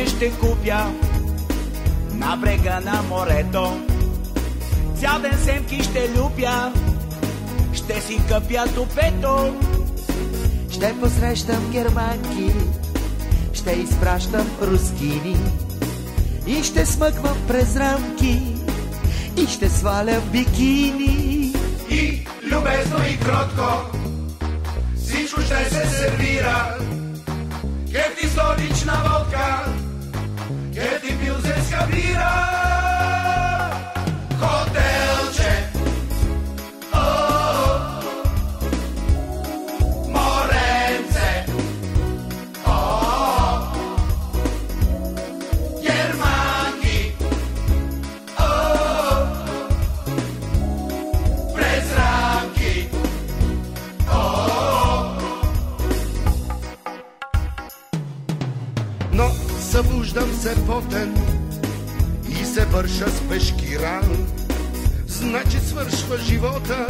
че ще купя на брега на морето. Цял ден семки ще люпя, ще си къпя топето. Ще посрещам германки, ще изпращам рускини и ще смъквам през рамки и ще свалям бикини. И любезно и кротко всичко ще се сервира. Кефти столична водка, кефти пилзенска бира. Хотелче, моренце, германки, през рамки. Но събуждам се потен и се върша с пешкира. Значи свършва живота,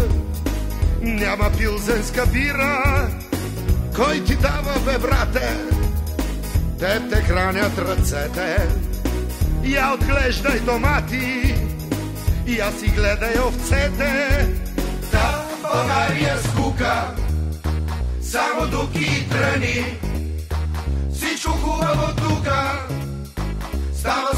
няма пилзенска бира. Кой ти дава, бе, брате? Теб те хранят ръцете. Я отглеждай домати, я си гледай овцете. Да, България скука, само дуки и тръни. Всичко хубаво тука става